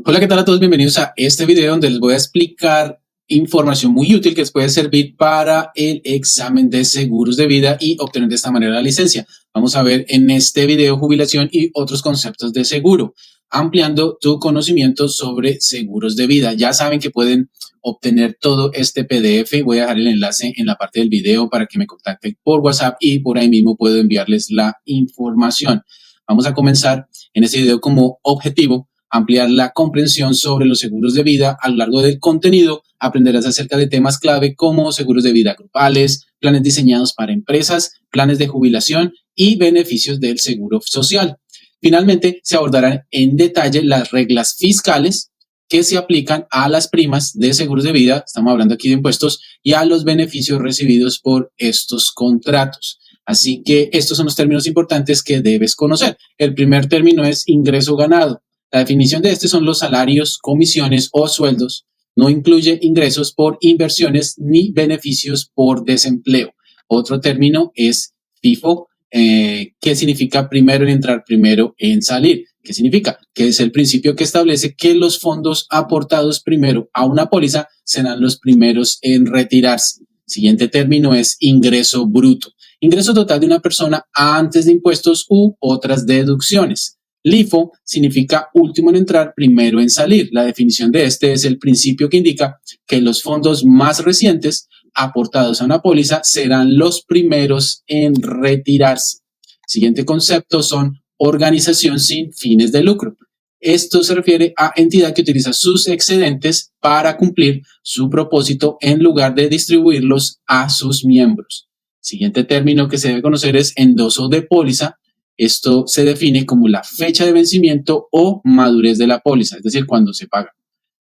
Hola, ¿qué tal a todos? Bienvenidos a este video donde les voy a explicar información muy útil que les puede servir para el examen de seguros de vida y obtener de esta manera la licencia. Vamos a ver en este video jubilación y otros conceptos de seguro, ampliando tu conocimiento sobre seguros de vida. Ya saben que pueden obtener todo este PDF. Voy a dejar el enlace en la parte del video para que me contacten por WhatsApp y por ahí mismo puedo enviarles la información. Vamos a comenzar en este video como objetivo ampliar la comprensión sobre los seguros de vida. A lo largo del contenido aprenderás acerca de temas clave como seguros de vida grupales, planes diseñados para empresas, planes de jubilación y beneficios del seguro social. Finalmente, se abordarán en detalle las reglas fiscales que se aplican a las primas de seguros de vida, estamos hablando aquí de impuestos, y a los beneficios recibidos por estos contratos. Así que estos son los términos importantes que debes conocer. El primer término es ingreso ganado. La definición de este son los salarios, comisiones o sueldos. No incluye ingresos por inversiones ni beneficios por desempleo. Otro término es FIFO, que significa primero en entrar, primero en salir. ¿Qué significa? Que es el principio que establece que los fondos aportados primero a una póliza serán los primeros en retirarse. Siguiente término es ingreso bruto. Ingreso total de una persona antes de impuestos u otras deducciones. LIFO significa último en entrar, primero en salir. La definición de este es el principio que indica que los fondos más recientes aportados a una póliza serán los primeros en retirarse. Siguiente concepto son organización sin fines de lucro. Esto se refiere a entidad que utiliza sus excedentes para cumplir su propósito en lugar de distribuirlos a sus miembros. Siguiente término que se debe conocer es endoso de póliza. Esto se define como la fecha de vencimiento o madurez de la póliza, es decir, cuando se paga.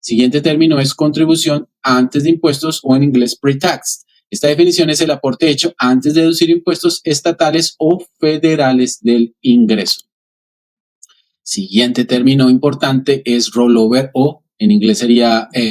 Siguiente término es contribución antes de impuestos o en inglés pre-tax. Esta definición es el aporte hecho antes de deducir impuestos estatales o federales del ingreso. Siguiente término importante es rollover o en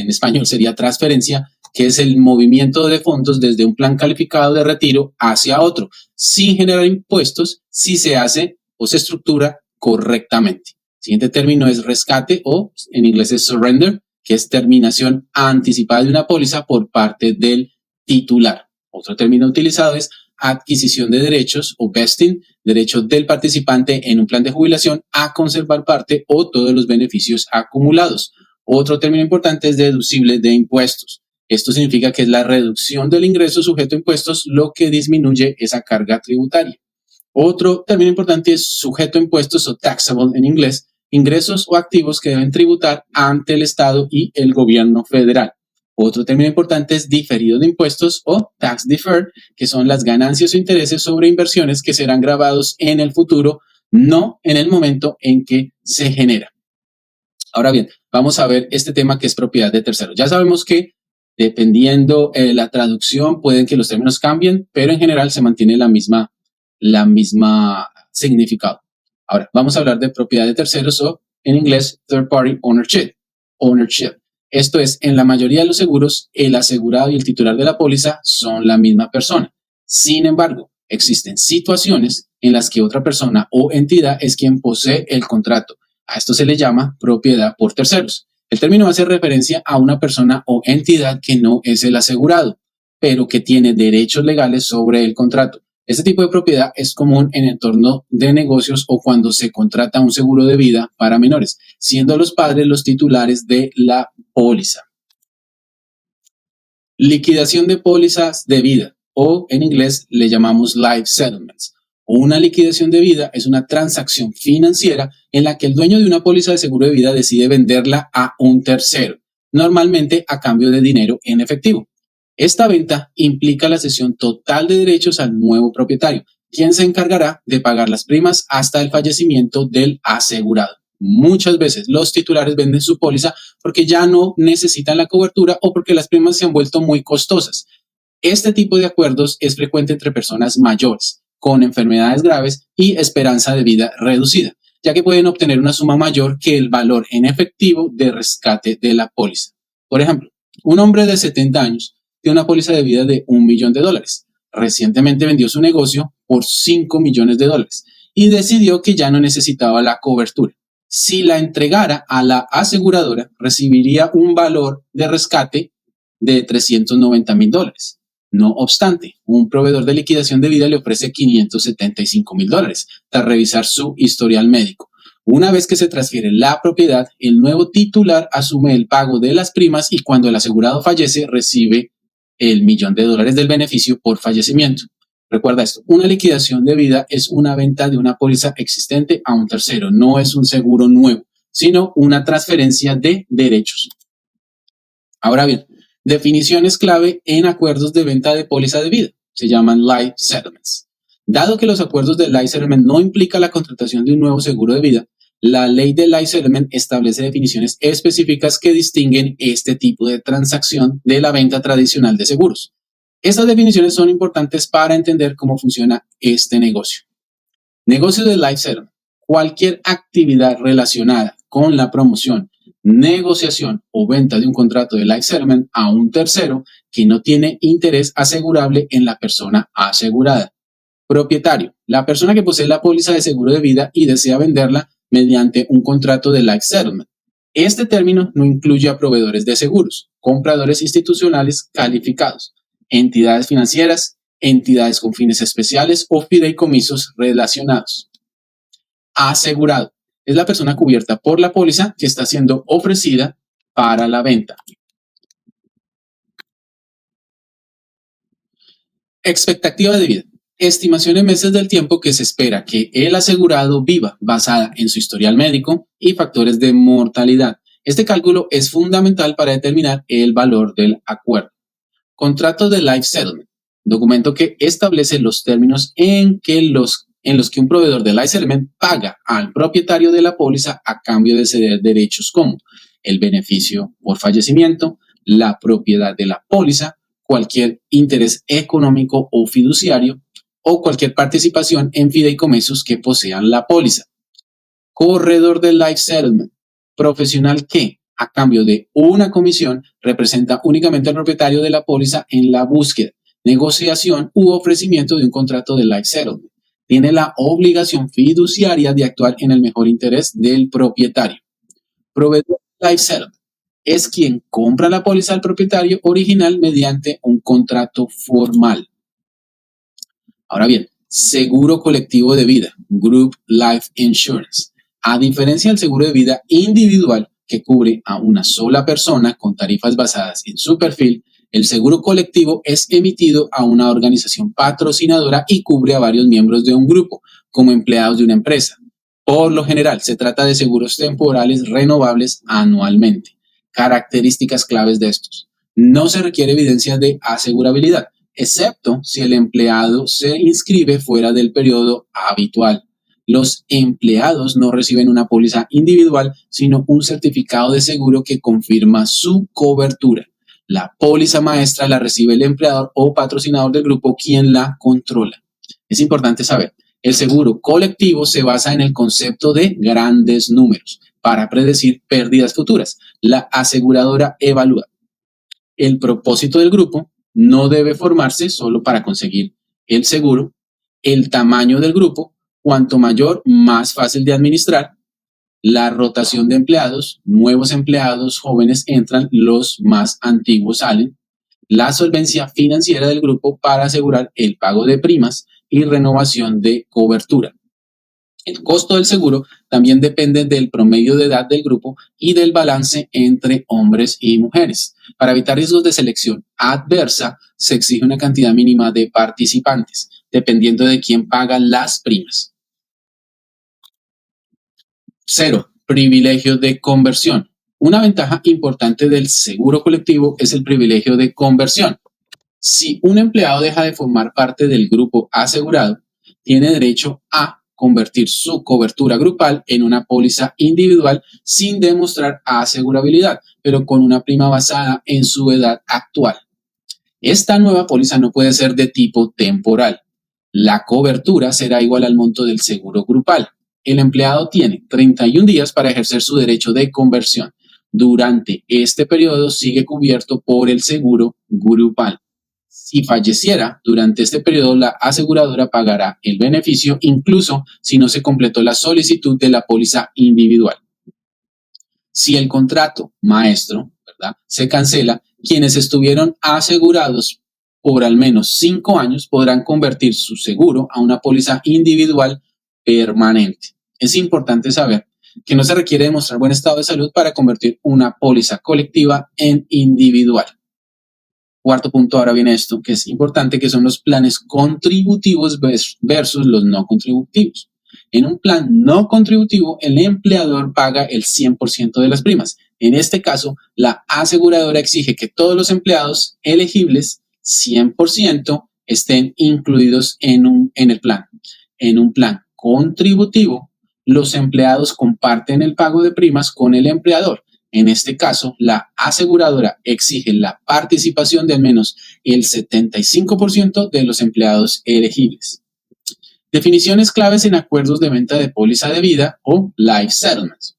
español sería transferencia, que es el movimiento de fondos desde un plan calificado de retiro hacia otro, sin generar impuestos, si se hace o se estructura correctamente. Siguiente término es rescate o en inglés es surrender, que es terminación anticipada de una póliza por parte del titular. Otro término utilizado es adquisición de derechos o vesting, derecho del participante en un plan de jubilación a conservar parte o todos los beneficios acumulados. Otro término importante es deducible de impuestos. Esto significa que es la reducción del ingreso sujeto a impuestos lo que disminuye esa carga tributaria. Otro término importante es sujeto a impuestos o taxable en inglés, ingresos o activos que deben tributar ante el Estado y el gobierno federal. Otro término importante es diferido de impuestos o tax deferred, que son las ganancias o intereses sobre inversiones que serán grabados en el futuro, no en el momento en que se genera. Ahora bien, vamos a ver este tema que es propiedad de terceros. Ya sabemos que dependiendo la traducción, pueden que los términos cambien, pero en general se mantiene la misma significado. Ahora, vamos a hablar de propiedad de terceros o en inglés third party ownership. Esto es, en la mayoría de los seguros, el asegurado y el titular de la póliza son la misma persona. Sin embargo, existen situaciones en las que otra persona o entidad es quien posee el contrato. A esto se le llama propiedad por terceros. El término hace referencia a una persona o entidad que no es el asegurado, pero que tiene derechos legales sobre el contrato. Este tipo de propiedad es común en el entorno de negocios o cuando se contrata un seguro de vida para menores, siendo los padres los titulares de la póliza. Liquidación de pólizas de vida o en inglés le llamamos life settlements. Una liquidación de vida es una transacción financiera en la que el dueño de una póliza de seguro de vida decide venderla a un tercero, normalmente a cambio de dinero en efectivo. Esta venta implica la cesión total de derechos al nuevo propietario, quien se encargará de pagar las primas hasta el fallecimiento del asegurado. Muchas veces los titulares venden su póliza porque ya no necesitan la cobertura o porque las primas se han vuelto muy costosas. Este tipo de acuerdos es frecuente entre personas mayores, con enfermedades graves y esperanza de vida reducida, ya que pueden obtener una suma mayor que el valor en efectivo de rescate de la póliza. Por ejemplo, un hombre de 70 años tiene una póliza de vida de $1 millón. Recientemente vendió su negocio por $5 millones y decidió que ya no necesitaba la cobertura. Si la entregara a la aseguradora, recibiría un valor de rescate de $390,000. No obstante, un proveedor de liquidación de vida le ofrece $575,000 tras revisar su historial médico. Una vez que se transfiere la propiedad, el nuevo titular asume el pago de las primas y cuando el asegurado fallece recibe el $1,000,000 del beneficio por fallecimiento. Recuerda esto, una liquidación de vida es una venta de una póliza existente a un tercero, no es un seguro nuevo, sino una transferencia de derechos. Ahora bien, definiciones clave en acuerdos de venta de póliza de vida, se llaman life settlements. Dado que los acuerdos de life settlement no implican la contratación de un nuevo seguro de vida, la ley de life settlement establece definiciones específicas que distinguen este tipo de transacción de la venta tradicional de seguros. Estas definiciones son importantes para entender cómo funciona este negocio. Negocio de life settlement. Cualquier actividad relacionada con la promoción, negociación o venta de un contrato de life settlement a un tercero que no tiene interés asegurable en la persona asegurada. Propietario. La persona que posee la póliza de seguro de vida y desea venderla mediante un contrato de life settlement. Este término no incluye a proveedores de seguros, compradores institucionales calificados, entidades financieras, entidades con fines especiales o fideicomisos relacionados. Asegurado. Es la persona cubierta por la póliza que está siendo ofrecida para la venta. Expectativa de vida. Estimación en meses del tiempo que se espera que el asegurado viva basada en su historial médico y factores de mortalidad. Este cálculo es fundamental para determinar el valor del acuerdo. Contrato de life settlement. Documento que establece los términos en los que un proveedor de life settlement paga al propietario de la póliza a cambio de ceder derechos como el beneficio por fallecimiento, la propiedad de la póliza, cualquier interés económico o fiduciario o cualquier participación en fideicomisos que posean la póliza. Corredor de life settlement. Profesional que, a cambio de una comisión, representa únicamente al propietario de la póliza en la búsqueda, negociación u ofrecimiento de un contrato de life settlement. Tiene la obligación fiduciaria de actuar en el mejor interés del propietario. Proveedor de life settlement es quien compra la póliza al propietario original mediante un contrato formal. Ahora bien, seguro colectivo de vida, Group Life Insurance. A diferencia del seguro de vida individual que cubre a una sola persona con tarifas basadas en su perfil, el seguro colectivo es emitido a una organización patrocinadora y cubre a varios miembros de un grupo, como empleados de una empresa. Por lo general, se trata de seguros temporales renovables anualmente. Características claves de estos. No se requiere evidencia de asegurabilidad, excepto si el empleado se inscribe fuera del periodo habitual. Los empleados no reciben una póliza individual, sino un certificado de seguro que confirma su cobertura. La póliza maestra la recibe el empleador o patrocinador del grupo, quien la controla. Es importante saber, el seguro colectivo se basa en el concepto de grandes números para predecir pérdidas futuras. La aseguradora evalúa el propósito del grupo, no debe formarse solo para conseguir el seguro, el tamaño del grupo, cuanto mayor, más fácil de administrar, la rotación de empleados, nuevos empleados jóvenes entran, los más antiguos salen, la solvencia financiera del grupo para asegurar el pago de primas y renovación de cobertura. El costo del seguro también depende del promedio de edad del grupo y del balance entre hombres y mujeres. Para evitar riesgos de selección adversa, se exige una cantidad mínima de participantes, dependiendo de quién paga las primas. 0. Privilegio de conversión. Una ventaja importante del seguro colectivo es el privilegio de conversión. Si un empleado deja de formar parte del grupo asegurado, tiene derecho a convertir su cobertura grupal en una póliza individual sin demostrar asegurabilidad, pero con una prima basada en su edad actual. Esta nueva póliza no puede ser de tipo temporal. La cobertura será igual al monto del seguro grupal. El empleado tiene 31 días para ejercer su derecho de conversión. Durante este periodo sigue cubierto por el seguro grupal. Si falleciera durante este periodo, la aseguradora pagará el beneficio incluso si no se completó la solicitud de la póliza individual. Si el contrato maestro, ¿verdad?, se cancela, quienes estuvieron asegurados por al menos 5 años podrán convertir su seguro a una póliza individual permanente. Es importante saber que no se requiere demostrar buen estado de salud para convertir una póliza colectiva en individual. Cuarto punto, ahora viene esto, que es importante, que son los planes contributivos versus los no contributivos. En un plan no contributivo, el empleador paga el 100% de las primas. En este caso, la aseguradora exige que todos los empleados elegibles, 100%, estén incluidos en el plan. En un plan contributivo, los empleados comparten el pago de primas con el empleador. En este caso, la aseguradora exige la participación de al menos el 75% de los empleados elegibles. Definiciones claves en acuerdos de venta de póliza de vida o life settlements.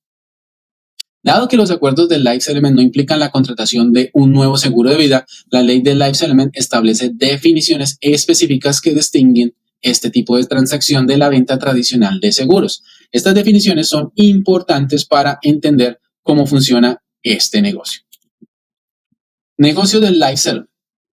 Dado que los acuerdos del life settlement no implican la contratación de un nuevo seguro de vida, la ley del life settlement establece definiciones específicas que distinguen este tipo de transacción de la venta tradicional de seguros. Estas definiciones son importantes para entender cómo funciona este negocio. Negocio del life settlement.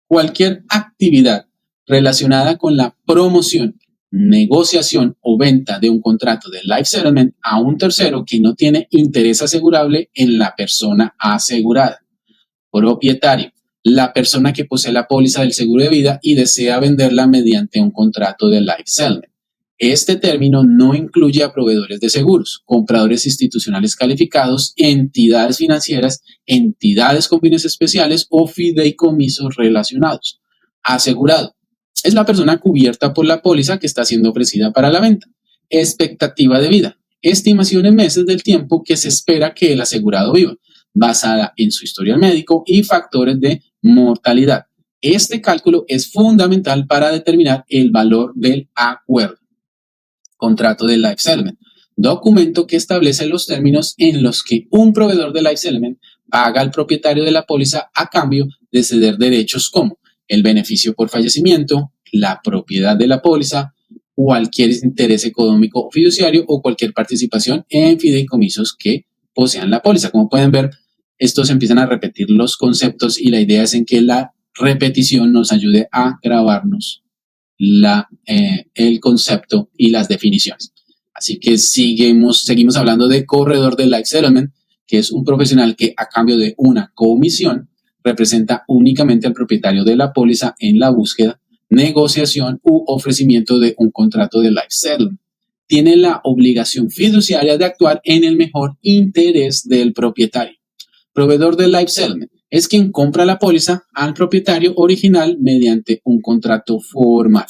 Cualquier actividad relacionada con la promoción, negociación o venta de un contrato de life settlement a un tercero que no tiene interés asegurable en la persona asegurada. Propietario. La persona que posee la póliza del seguro de vida y desea venderla mediante un contrato de life settlement. Este término no incluye a proveedores de seguros, compradores institucionales calificados, entidades financieras, entidades con fines especiales o fideicomisos relacionados. Asegurado. Es la persona cubierta por la póliza que está siendo ofrecida para la venta. Expectativa de vida. Estimación en meses del tiempo que se espera que el asegurado viva, basada en su historial médico y factores de mortalidad. Este cálculo es fundamental para determinar el valor del acuerdo. Contrato de life settlement. Documento que establece los términos en los que un proveedor de life settlement paga al propietario de la póliza a cambio de ceder derechos como el beneficio por fallecimiento, la propiedad de la póliza, cualquier interés económico fiduciario o cualquier participación en fideicomisos que posean la póliza. Como pueden ver, estos empiezan a repetir los conceptos y la idea es en que la repetición nos ayude a grabarnos el concepto y las definiciones. Así que seguimos hablando de corredor de life settlement, que es un profesional que a cambio de una comisión representa únicamente al propietario de la póliza en la búsqueda, negociación u ofrecimiento de un contrato de life settlement. Tiene la obligación fiduciaria de actuar en el mejor interés del propietario. Proveedor de life settlement es quien compra la póliza al propietario original mediante un contrato formal.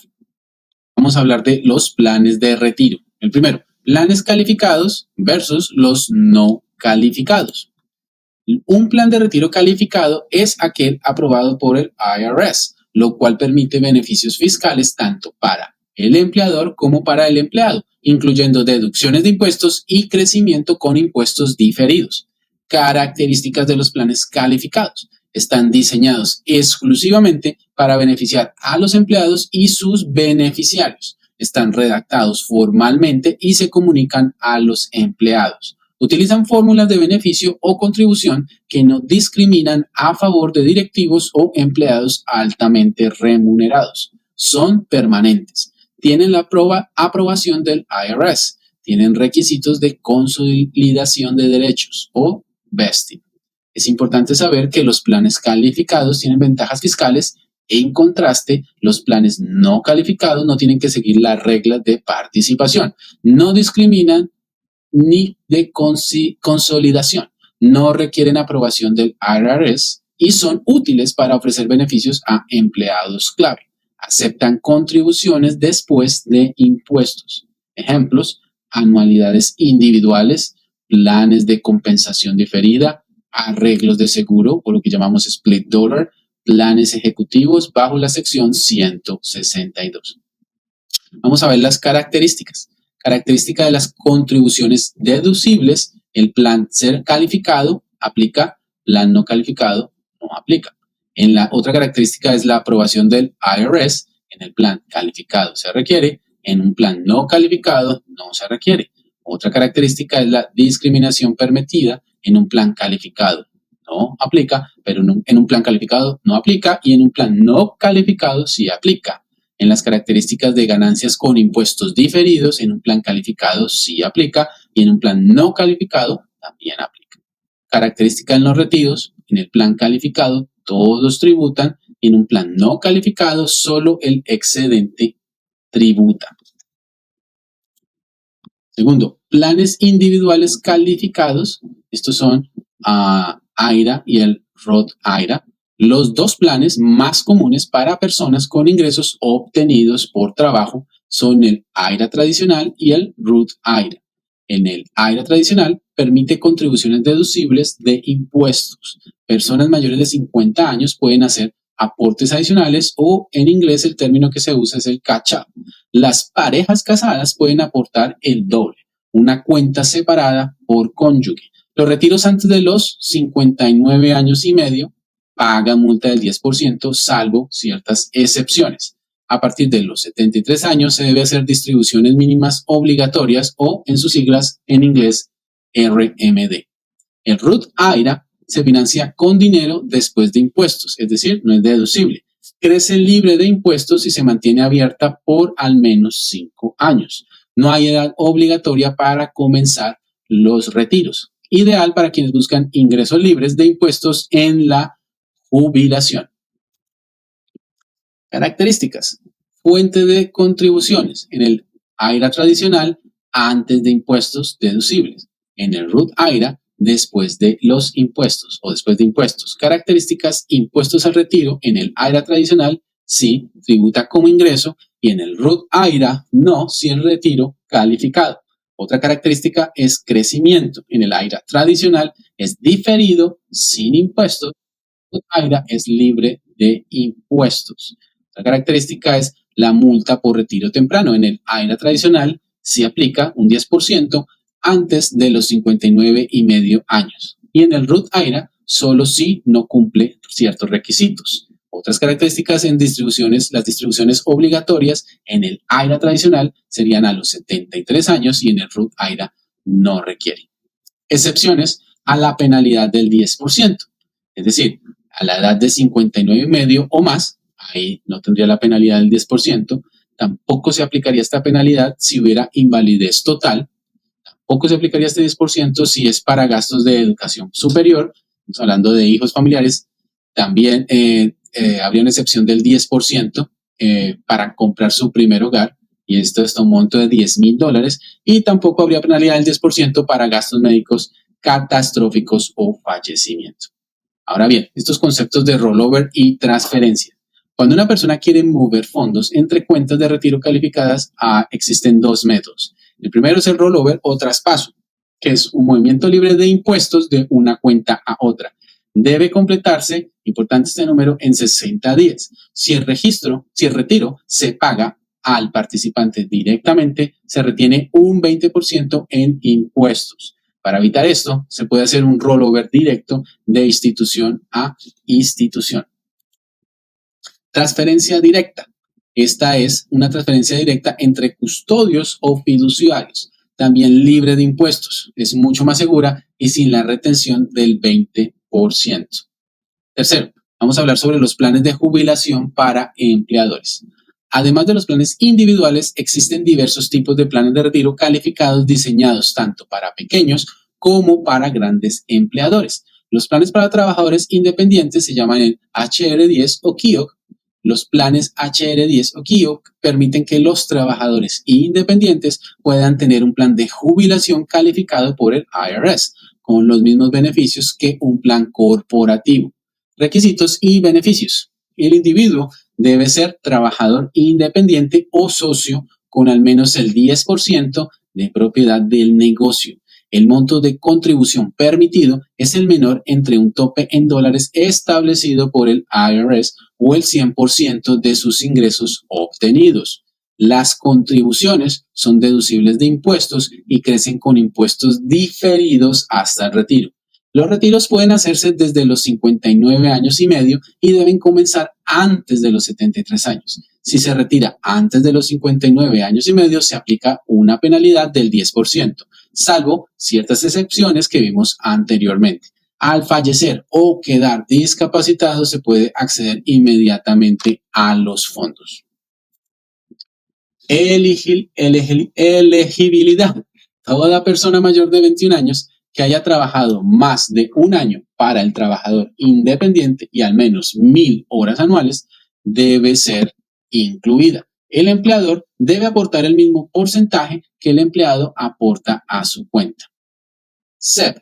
Vamos a hablar de los planes de retiro. El primero, planes calificados versus los no calificados. Un plan de retiro calificado es aquel aprobado por el IRS, lo cual permite beneficios fiscales tanto para el empleador como para el empleado, incluyendo deducciones de impuestos y crecimiento con impuestos diferidos. Características de los planes calificados. Están diseñados exclusivamente para beneficiar a los empleados y sus beneficiarios. Están redactados formalmente y se comunican a los empleados. Utilizan fórmulas de beneficio o contribución que no discriminan a favor de directivos o empleados altamente remunerados. Son permanentes. Tienen la aprobación del IRS. Tienen requisitos de consolidación de derechos o vesting. Es importante saber que los planes calificados tienen ventajas fiscales. En contraste, los planes no calificados no tienen que seguir las reglas de participación. No discriminan ni de consolidación. No requieren aprobación del IRS y son útiles para ofrecer beneficios a empleados clave. Aceptan contribuciones después de impuestos. Ejemplos: anualidades individuales, planes de compensación diferida, arreglos de seguro, o lo que llamamos split dollar, planes ejecutivos bajo la sección 162. Vamos a ver las características. Característica de las contribuciones deducibles: el plan ser calificado aplica, plan no calificado no aplica. En la otra característica es la aprobación del IRS. En el plan calificado se requiere, en un plan no calificado no se requiere. Otra característica es la discriminación permitida. En un plan calificado no aplica, pero en un plan calificado no aplica y en un plan no calificado sí aplica. En las características de ganancias con impuestos diferidos, en un plan calificado sí aplica y en un plan no calificado también aplica. Característica en los retiros, en el plan calificado todos tributan y en un plan no calificado solo el excedente tributa. Segundo, planes individuales calificados. Estos son AIRA y el Roth IRA. Los dos planes más comunes para personas con ingresos obtenidos por trabajo son el IRA tradicional y el Roth IRA. En el IRA tradicional permite contribuciones deducibles de impuestos. Personas mayores de 50 años pueden hacer aportes adicionales o en inglés el término que se usa es el catch-up. Las parejas casadas pueden aportar el doble, una cuenta separada por cónyuge. Los retiros antes de los 59 años y medio pagan multa del 10%, salvo ciertas excepciones. A partir de los 73 años se debe hacer distribuciones mínimas obligatorias o, en sus siglas en inglés, RMD. El Roth IRA se financia con dinero después de impuestos, es decir, no es deducible. Crece libre de impuestos y se mantiene abierta por al menos 5 años. No hay edad obligatoria para comenzar los retiros. Ideal para quienes buscan ingresos libres de impuestos en la jubilación. Características. Fuente de contribuciones. En el IRA tradicional, antes de impuestos deducibles. En el Roth IRA, después de los impuestos o después de impuestos. Características, impuestos al retiro. En el IRA tradicional, sí, tributa como ingreso. Y en el Roth IRA, no, si el retiro calificado. Otra característica es crecimiento. En el IRA tradicional es diferido, sin impuestos. El Roth IRA es libre de impuestos. La característica es la multa por retiro temprano. En el IRA tradicional se aplica un 10% antes de los 59 y medio años. Y en el Roth IRA solo si no cumple ciertos requisitos. Otras características en distribuciones, las distribuciones obligatorias en el IRA tradicional serían a los 73 años y en el Roth IRA no requiere. Excepciones a la penalidad del 10%. Es decir, a la edad de 59 y medio o más, ahí no tendría la penalidad del 10%, tampoco se aplicaría esta penalidad si hubiera invalidez total, tampoco se aplicaría este 10% si es para gastos de educación superior, estamos hablando de hijos familiares, también habría una excepción del 10% para comprar su primer hogar, y esto está un monto de $10,000, y tampoco habría penalidad del 10% para gastos médicos catastróficos o fallecimiento. Ahora bien, estos conceptos de rollover y transferencia. Cuando una persona quiere mover fondos entre cuentas de retiro calificadas, existen dos métodos. El primero es el rollover o traspaso, que es un movimiento libre de impuestos de una cuenta a otra. Debe completarse, importante este número, en 60 días. Si el retiro se paga al participante directamente, se retiene un 20% en impuestos. Para evitar esto, se puede hacer un rollover directo de institución a institución. Transferencia directa. Esta es una transferencia directa entre custodios o fiduciarios, también libre de impuestos. Es mucho más segura y sin la retención del 20%. Tercero, vamos a hablar sobre los planes de jubilación para empleadores. Además de los planes individuales, existen diversos tipos de planes de retiro calificados diseñados tanto para pequeños como para grandes empleadores. Los planes para trabajadores independientes se llaman el HR10 o KIOC. Los planes HR10 o KIOC permiten que los trabajadores independientes puedan tener un plan de jubilación calificado por el IRS, con los mismos beneficios que un plan corporativo. Requisitos y beneficios. El individuo debe ser trabajador independiente o socio con al menos el 10% de propiedad del negocio. El monto de contribución permitido es el menor entre un tope en dólares establecido por el IRS o el 100% de sus ingresos obtenidos. Las contribuciones son deducibles de impuestos y crecen con impuestos diferidos hasta el retiro. Los retiros pueden hacerse desde los 59 años y medio y deben comenzar antes de los 73 años. Si se retira antes de los 59 años y medio, se aplica una penalidad del 10%, salvo ciertas excepciones que vimos anteriormente. Al fallecer o quedar discapacitado, se puede acceder inmediatamente a los fondos. Elegibilidad. Toda persona mayor de 21 años que haya trabajado más de un año para el trabajador independiente y al menos 1,000 horas anuales debe ser incluida. El empleador debe aportar el mismo porcentaje que el empleado aporta a su cuenta. SIP,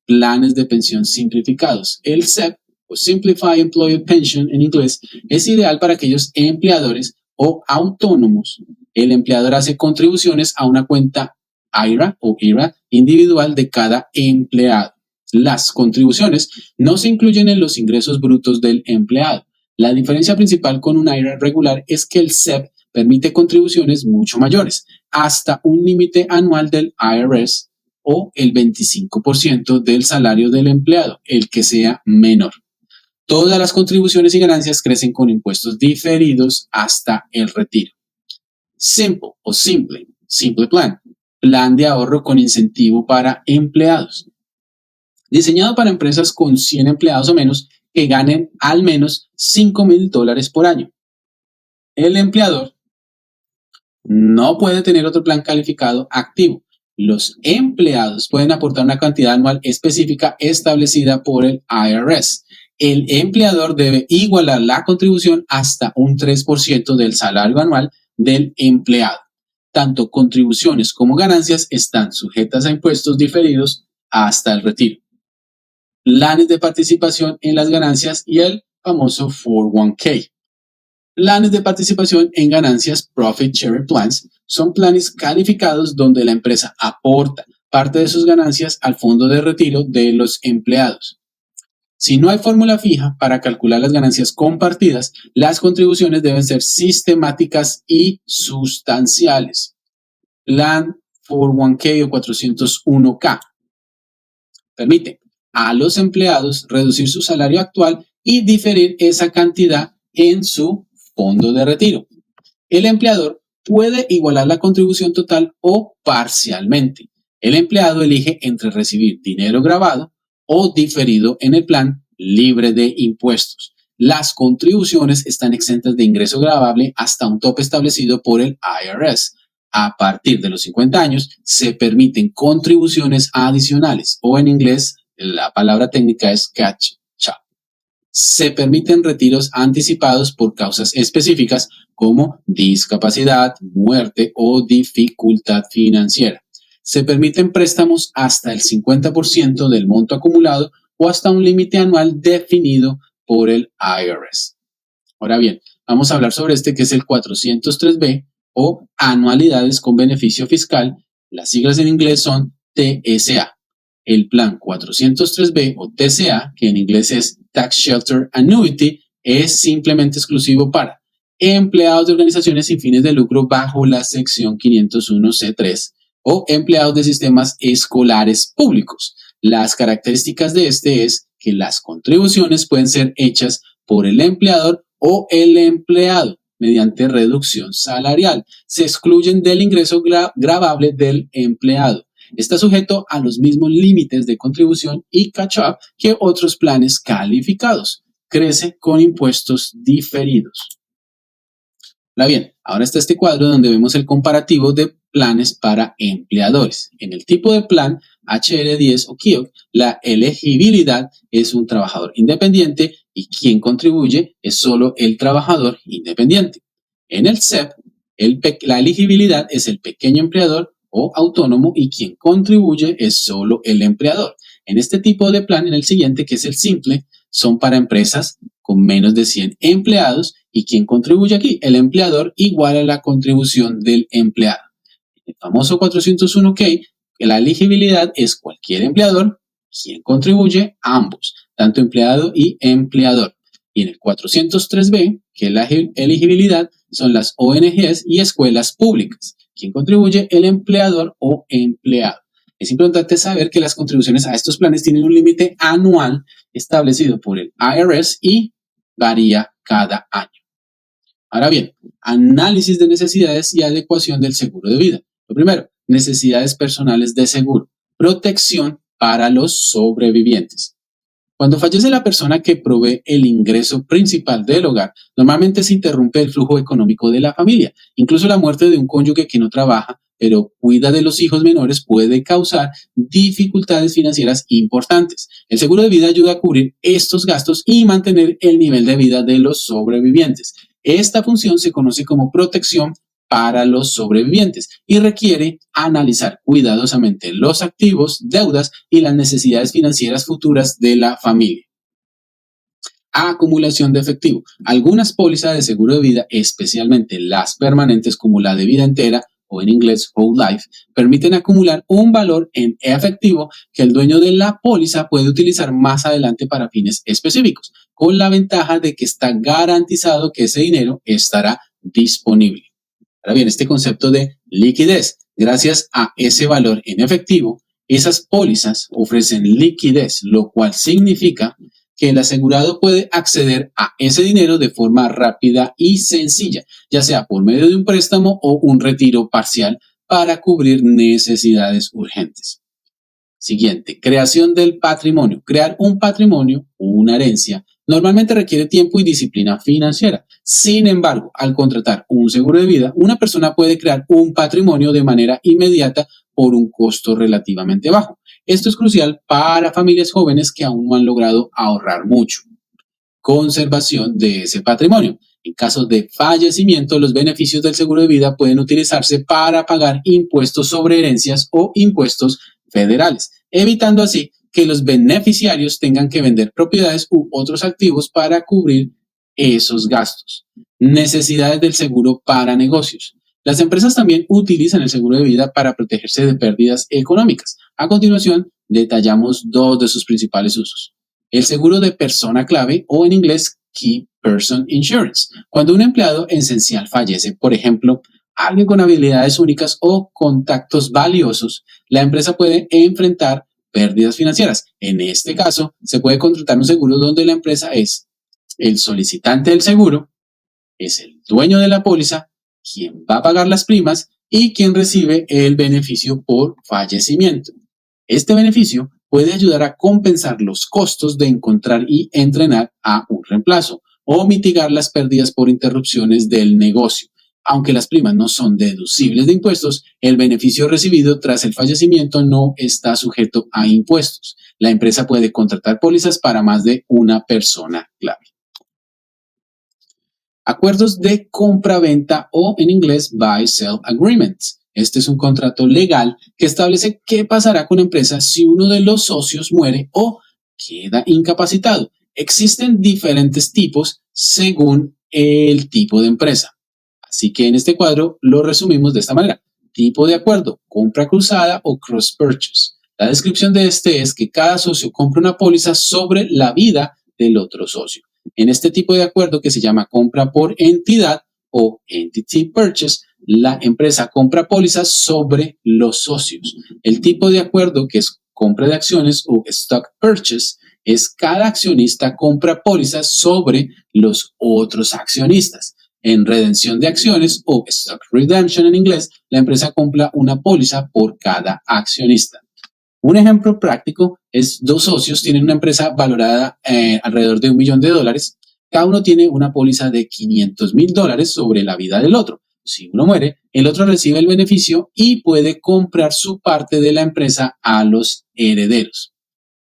planes de pensión simplificados. El SEP, o Simplified Employee Pension en inglés, es ideal para aquellos empleadores o autónomos. El empleador hace contribuciones a una cuenta IRA o IRA individual de cada empleado. Las contribuciones no se incluyen en los ingresos brutos del empleado. La diferencia principal con un IRA regular es que el SEP permite contribuciones mucho mayores, hasta un límite anual del IRS o el 25% del salario del empleado, el que sea menor. Todas las contribuciones y ganancias crecen con impuestos diferidos hasta el retiro. Simple o Simple Plan, plan de ahorro con incentivo para empleados. Diseñado para empresas con 100 empleados o menos que ganen al menos $5,000 por año. El empleador no puede tener otro plan calificado activo. Los empleados pueden aportar una cantidad anual específica establecida por el IRS. El empleador debe igualar la contribución hasta un 3% del salario anual del empleado. Tanto contribuciones como ganancias están sujetas a impuestos diferidos hasta el retiro. Planes de participación en las ganancias y el famoso 401k. Planes de participación en ganancias, Profit Sharing Plans, son planes calificados donde la empresa aporta parte de sus ganancias al fondo de retiro de los empleados. Si no hay fórmula fija para calcular las ganancias compartidas, las contribuciones deben ser sistemáticas y sustanciales. Plan 401k o 401k permite a los empleados reducir su salario actual y diferir esa cantidad en su fondo de retiro. El empleador puede igualar la contribución total o parcialmente. El empleado elige entre recibir dinero grabado o diferido en el plan libre de impuestos. Las contribuciones están exentas de ingreso gravable hasta un tope establecido por el IRS. A partir de los 50 años se permiten contribuciones adicionales o en inglés la palabra técnica es catch-up. Se permiten retiros anticipados por causas específicas como discapacidad, muerte o dificultad financiera. Se permiten préstamos hasta el 50% del monto acumulado o hasta un límite anual definido por el IRS. Ahora bien, vamos a hablar sobre este que es el 403B o anualidades con beneficio fiscal. Las siglas en inglés son TSA. El plan 403B o TSA, que en inglés es Tax Shelter Annuity, es simplemente exclusivo para empleados de organizaciones sin fines de lucro bajo la sección 501C3 o empleados de sistemas escolares públicos. Las características de este es que las contribuciones pueden ser hechas por el empleador o el empleado mediante reducción salarial. Se excluyen del ingreso gravable del empleado. Está sujeto a los mismos límites de contribución y catch-up que otros planes calificados. Crece con impuestos diferidos. Ahora bien, ahora está este cuadro donde vemos el comparativo de planes para empleadores. En el tipo de plan HR10 o KIOC, la elegibilidad es un trabajador independiente y quien contribuye es solo el trabajador independiente. En el SEP, la elegibilidad es el pequeño empleador o autónomo y quien contribuye es solo el empleador. En este tipo de plan, en el siguiente, que es el simple, son para empresas con menos de 100 empleados y quien contribuye aquí, el empleador, igual a la contribución del empleado. El famoso 401k, la elegibilidad es cualquier empleador, quien contribuye, ambos, tanto empleado y empleador. Y en el 403B, que es la elegibilidad, son las ONGs y escuelas públicas. Quien contribuye, el empleador o empleado. Es importante saber que las contribuciones a estos planes tienen un límite anual establecido por el IRS y varía cada año. Ahora bien, análisis de necesidades y adecuación del seguro de vida. Lo primero, necesidades personales de seguro. Protección para los sobrevivientes. Cuando fallece la persona que provee el ingreso principal del hogar, normalmente se interrumpe el flujo económico de la familia. Incluso la muerte de un cónyuge que no trabaja, pero cuida de los hijos menores, puede causar dificultades financieras importantes. El seguro de vida ayuda a cubrir estos gastos y mantener el nivel de vida de los sobrevivientes. Esta función se conoce como protección para los sobrevivientes y requiere analizar cuidadosamente los activos, deudas y las necesidades financieras futuras de la familia. Acumulación de efectivo. Algunas pólizas de seguro de vida, especialmente las permanentes como la de vida entera o en inglés whole life, permiten acumular un valor en efectivo que el dueño de la póliza puede utilizar más adelante para fines específicos, con la ventaja de que está garantizado que ese dinero estará disponible. Ahora bien, este concepto de liquidez, gracias a ese valor en efectivo, esas pólizas ofrecen liquidez, lo cual significa que el asegurado puede acceder a ese dinero de forma rápida y sencilla, ya sea por medio de un préstamo o un retiro parcial para cubrir necesidades urgentes. Siguiente, creación del patrimonio. Crear un patrimonio o una herencia normalmente requiere tiempo y disciplina financiera. Sin embargo, al contratar un seguro de vida, una persona puede crear un patrimonio de manera inmediata por un costo relativamente bajo. Esto es crucial para familias jóvenes que aún no han logrado ahorrar mucho. Conservación de ese patrimonio. En caso de fallecimiento, los beneficios del seguro de vida pueden utilizarse para pagar impuestos sobre herencias o impuestos federales, evitando así que los beneficiarios tengan que vender propiedades u otros activos para cubrir esos gastos. Necesidades del seguro para negocios. Las empresas también utilizan el seguro de vida para protegerse de pérdidas económicas. A continuación, detallamos dos de sus principales usos. El seguro de persona clave o en inglés Key Person Insurance. Cuando un empleado esencial fallece, por ejemplo, alguien con habilidades únicas o contactos valiosos, la empresa puede enfrentar pérdidas financieras. En este caso, se puede contratar un seguro donde la empresa es el solicitante del seguro, es el dueño de la póliza, quien va a pagar las primas y quien recibe el beneficio por fallecimiento. Este beneficio puede ayudar a compensar los costos de encontrar y entrenar a un reemplazo o mitigar las pérdidas por interrupciones del negocio. Aunque las primas no son deducibles de impuestos, el beneficio recibido tras el fallecimiento no está sujeto a impuestos. La empresa puede contratar pólizas para más de una persona clave. Acuerdos de compra-venta o en inglés buy-sell agreements. Este es un contrato legal que establece qué pasará con la empresa si uno de los socios muere o queda incapacitado. Existen diferentes tipos según el tipo de empresa. Así que en este cuadro lo resumimos de esta manera. Tipo de acuerdo, compra cruzada o cross purchase. La descripción de este es que cada socio compra una póliza sobre la vida del otro socio. En este tipo de acuerdo que se llama compra por entidad o entity purchase, la empresa compra pólizas sobre los socios. El tipo de acuerdo que es compra de acciones o stock purchase es cada accionista compra pólizas sobre los otros accionistas. En redención de acciones o stock redemption en inglés, la empresa compra una póliza por cada accionista. Un ejemplo práctico es dos socios tienen una empresa valorada alrededor de $1 millón. Cada uno tiene una póliza de $500,000 sobre la vida del otro. Si uno muere, el otro recibe el beneficio y puede comprar su parte de la empresa a los herederos.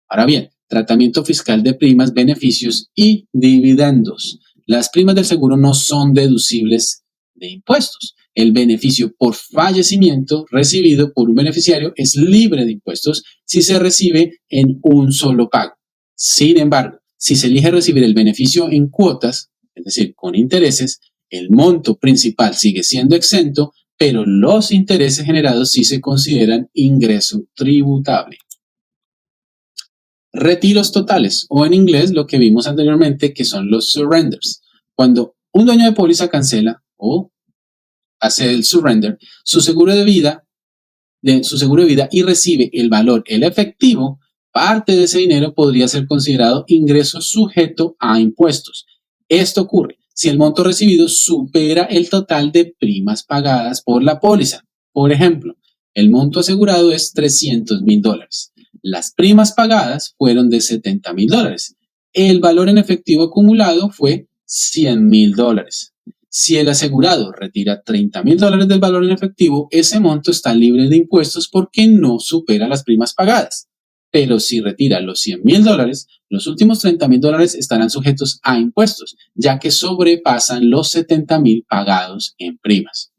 Ahora bien, tratamiento fiscal de primas, beneficios y dividendos. Las primas del seguro no son deducibles de impuestos. El beneficio por fallecimiento recibido por un beneficiario es libre de impuestos si se recibe en un solo pago. Sin embargo, si se elige recibir el beneficio en cuotas, es decir, con intereses, el monto principal sigue siendo exento, pero los intereses generados sí se consideran ingreso tributable. Retiros totales, o en inglés lo que vimos anteriormente, que son los surrenders. Cuando un dueño de póliza cancela o hace el surrender, su seguro de vida de su seguro de vida y recibe el valor, el efectivo, parte de ese dinero podría ser considerado ingreso sujeto a impuestos. Esto ocurre si el monto recibido supera el total de primas pagadas por la póliza. Por ejemplo, el monto asegurado es $300,000. Las primas pagadas fueron de $70,000. El valor en efectivo acumulado fue $100,000. Si el asegurado retira $30,000 del valor en efectivo, ese monto está libre de impuestos porque no supera las primas pagadas. Pero si retira los $100,000, los últimos $30,000 estarán sujetos a impuestos, ya que sobrepasan los $70,000 pagados en primas.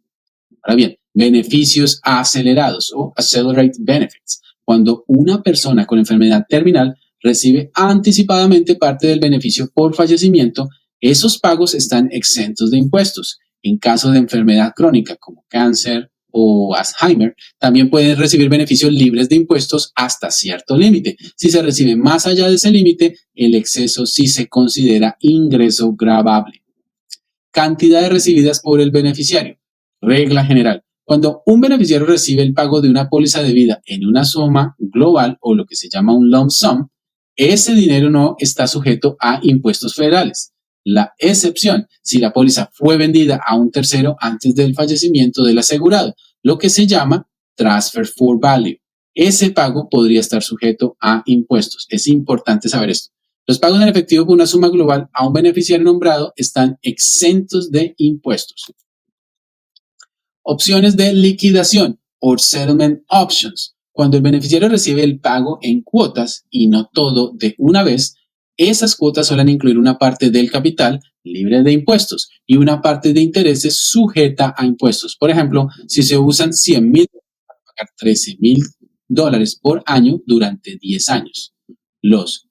Ahora bien, beneficios acelerados o accelerate benefits. Cuando una persona con enfermedad terminal recibe anticipadamente parte del beneficio por fallecimiento, esos pagos están exentos de impuestos. En caso de enfermedad crónica como cáncer o Alzheimer, también pueden recibir beneficios libres de impuestos hasta cierto límite. Si se recibe más allá de ese límite, el exceso sí se considera ingreso gravable. Cantidades recibidas por el beneficiario. Regla general. Cuando un beneficiario recibe el pago de una póliza de vida en una suma global o lo que se llama un lump sum, ese dinero no está sujeto a impuestos federales. La excepción, si la póliza fue vendida a un tercero antes del fallecimiento del asegurado, lo que se llama transfer for value. Ese pago podría estar sujeto a impuestos. Es importante saber esto. Los pagos en efectivo por una suma global a un beneficiario nombrado están exentos de impuestos. Opciones de liquidación o settlement options. Cuando el beneficiario recibe el pago en cuotas y no todo de una vez, esas cuotas suelen incluir una parte del capital libre de impuestos y una parte de intereses sujeta a impuestos. Por ejemplo, si se usan $100,000 para pagar $13,000 por año durante 10 años. Los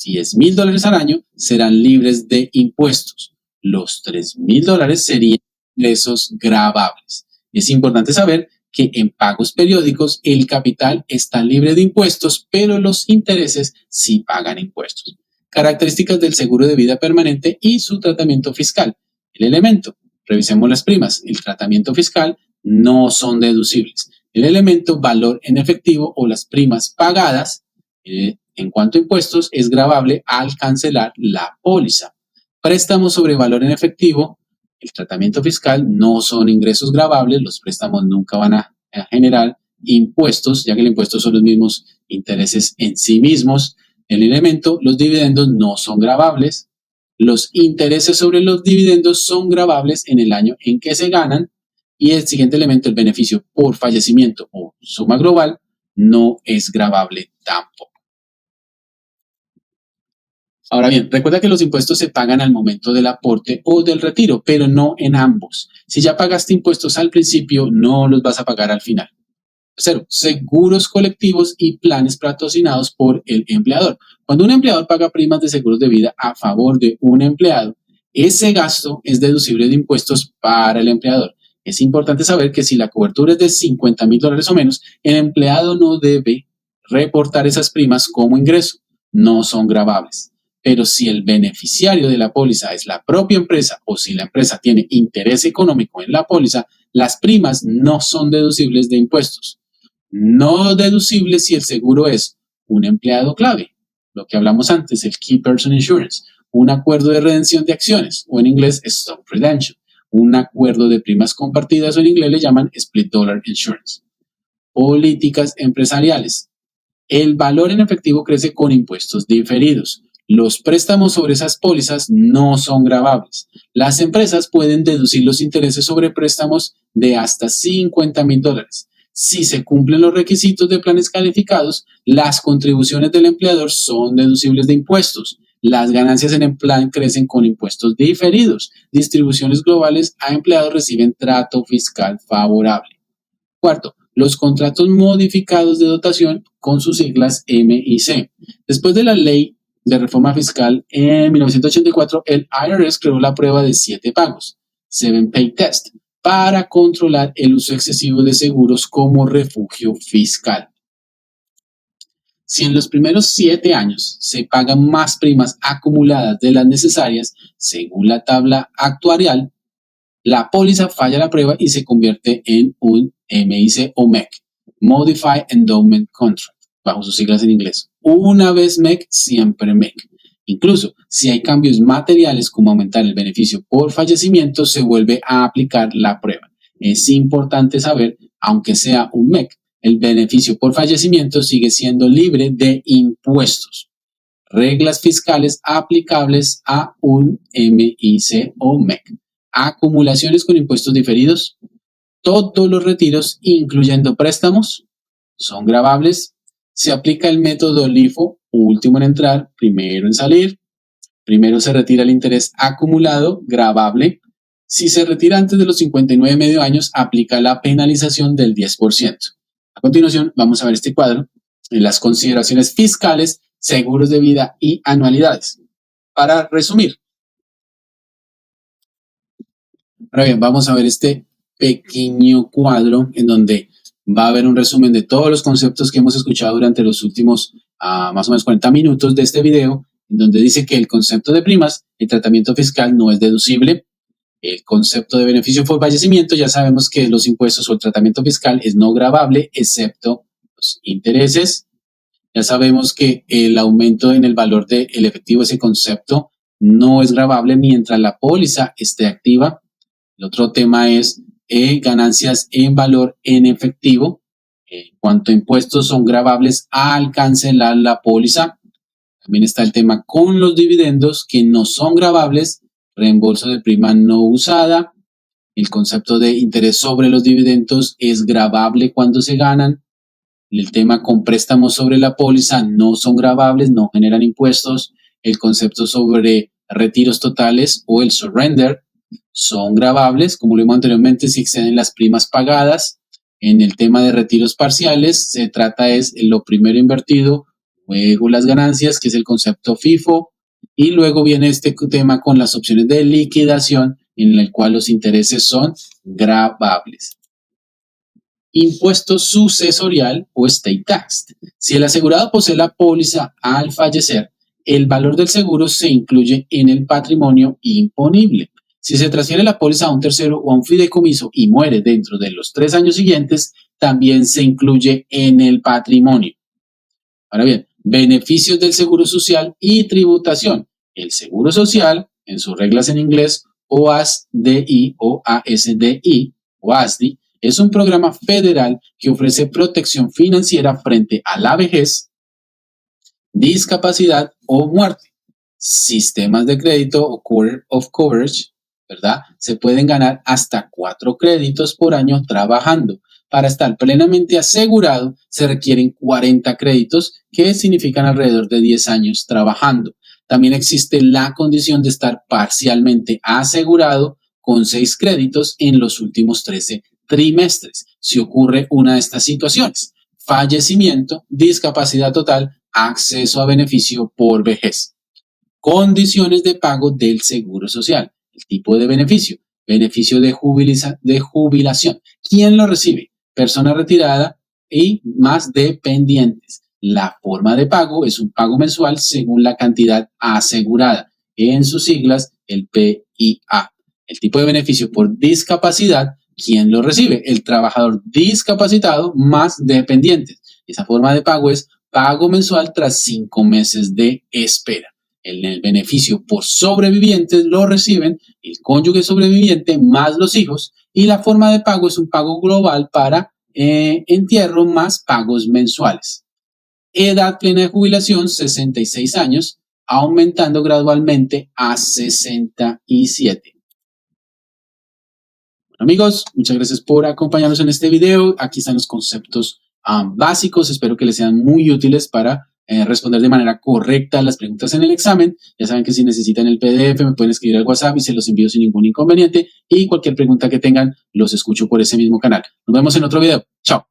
$10,000 al año serán libres de impuestos. Los $3,000 serían ingresos gravables. Es importante saber que en pagos periódicos el capital está libre de impuestos, pero los intereses sí pagan impuestos. Características del seguro de vida permanente y su tratamiento fiscal. El elemento. Revisemos las primas. El tratamiento fiscal no son deducibles. El elemento valor en efectivo o las primas pagadas en cuanto a impuestos es gravable al cancelar la póliza. Préstamos sobre valor en efectivo. El tratamiento fiscal no son ingresos gravables, los préstamos nunca van a generar impuestos, ya que el impuesto son los mismos intereses en sí mismos. El elemento, los dividendos no son gravables, los intereses sobre los dividendos son gravables en el año en que se ganan y el siguiente elemento, el beneficio por fallecimiento o suma global, no es gravable tampoco. Ahora bien, recuerda que los impuestos se pagan al momento del aporte o del retiro, pero no en ambos. Si ya pagaste impuestos al principio, no los vas a pagar al final. Tercero, seguros colectivos y planes patrocinados por el empleador. Cuando un empleador paga primas de seguros de vida a favor de un empleado, ese gasto es deducible de impuestos para el empleador. Es importante saber que si la cobertura es de $50,000 o menos, el empleado no debe reportar esas primas como ingreso. No son gravables. Pero si el beneficiario de la póliza es la propia empresa o si la empresa tiene interés económico en la póliza, las primas no son deducibles de impuestos. No deducible si el seguro es un empleado clave, lo que hablamos antes, el Key Person Insurance, un acuerdo de redención de acciones o en inglés Stock Redemption, un acuerdo de primas compartidas o en inglés le llaman Split Dollar Insurance. Políticas empresariales. El valor en efectivo crece con impuestos diferidos. Los préstamos sobre esas pólizas no son gravables. Las empresas pueden deducir los intereses sobre préstamos de hasta $50,000. Si se cumplen los requisitos de planes calificados, las contribuciones del empleador son deducibles de impuestos. Las ganancias en el plan crecen con impuestos diferidos. Distribuciones globales a empleados reciben trato fiscal favorable. Cuarto, los contratos modificados de dotación con sus siglas M y C. Después de la ley de reforma fiscal en 1984, el IRS creó la prueba de 7 pagos, 7 Pay Test, para controlar el uso excesivo de seguros como refugio fiscal. Si en los primeros 7 años se pagan más primas acumuladas de las necesarias, según la tabla actuarial, la póliza falla la prueba y se convierte en un MIC o MEC. Modified Endowment Contract, bajo sus siglas en inglés. Una vez MEC, siempre MEC. Incluso si hay cambios materiales como aumentar el beneficio por fallecimiento, se vuelve a aplicar la prueba. Es importante saber, aunque sea un MEC, el beneficio por fallecimiento sigue siendo libre de impuestos. Reglas fiscales aplicables a un MIC o MEC. Acumulaciones con impuestos diferidos. Todos los retiros, incluyendo préstamos, son gravables. Se aplica el método LIFO, último en entrar, primero en salir. Primero se retira el interés acumulado, gravable. Si se retira antes de los 59 medio años, aplica la penalización del 10%. A continuación, vamos a ver este cuadro en las consideraciones fiscales, seguros de vida y anualidades. Para resumir, ahora bien, vamos a ver este pequeño cuadro en donde va a haber un resumen de todos los conceptos que hemos escuchado durante los últimos más o menos 40 minutos de este video, en donde dice que el concepto de primas, el tratamiento fiscal no es deducible. El concepto de beneficio por fallecimiento, ya sabemos que los impuestos o el tratamiento fiscal es no gravable, excepto los intereses. Ya sabemos que el aumento en el valor del efectivo, ese concepto, no es gravable mientras la póliza esté activa. El otro tema es ganancias en valor en efectivo. En cuanto a impuestos son gravables al cancelar la póliza. También está el tema con los dividendos que no son gravables, reembolso de prima no usada. El concepto de interés sobre los dividendos es gravable cuando se ganan. El tema con préstamos sobre la póliza no son gravables, no generan impuestos. El concepto sobre retiros totales o el surrender son gravables, como lo vimos anteriormente, si exceden las primas pagadas. En el tema de retiros parciales, se trata es lo primero invertido, luego las ganancias, que es el concepto FIFO, y luego viene este tema con las opciones de liquidación, en el cual los intereses son gravables. Impuesto sucesorial o estate tax. Si el asegurado posee la póliza al fallecer, el valor del seguro se incluye en el patrimonio imponible. Si se transfiere la póliza a un tercero o a un fideicomiso y muere dentro de los 3 años siguientes, también se incluye en el patrimonio. Ahora bien, beneficios del seguro social y tributación. El seguro social, en sus reglas en inglés, OASDI o ASDI o ASDI, es un programa federal que ofrece protección financiera frente a la vejez, discapacidad o muerte. Sistemas de crédito o quarter of coverage, ¿verdad? Se pueden ganar hasta 4 créditos por año trabajando. Para estar plenamente asegurado se requieren 40 créditos, que significan alrededor de 10 años trabajando. También existe la condición de estar parcialmente asegurado con 6 créditos en los últimos 13 trimestres, si ocurre una de estas situaciones: fallecimiento, discapacidad total, acceso a beneficio por vejez. Condiciones de pago del seguro social. El tipo de beneficio. Beneficio de jubilación. ¿Quién lo recibe? Persona retirada y más dependientes. La forma de pago es un pago mensual según la cantidad asegurada. En sus siglas, el PIA. El tipo de beneficio por discapacidad. ¿Quién lo recibe? El trabajador discapacitado más dependientes. Esa forma de pago es pago mensual tras 5 meses de espera. El beneficio por sobrevivientes lo reciben el cónyuge sobreviviente más los hijos, y la forma de pago es un pago global para entierro más pagos mensuales. Edad plena de jubilación, 66 años, aumentando gradualmente a 67. Bueno, amigos, muchas gracias por acompañarnos en este video. Aquí están los conceptos básicos. Espero que les sean muy útiles para responder de manera correcta las preguntas en el examen. Ya saben que si necesitan el PDF me pueden escribir al WhatsApp y se los envío sin ningún inconveniente. Y cualquier pregunta que tengan, los escucho por ese mismo canal. Nos vemos en otro video. Chao.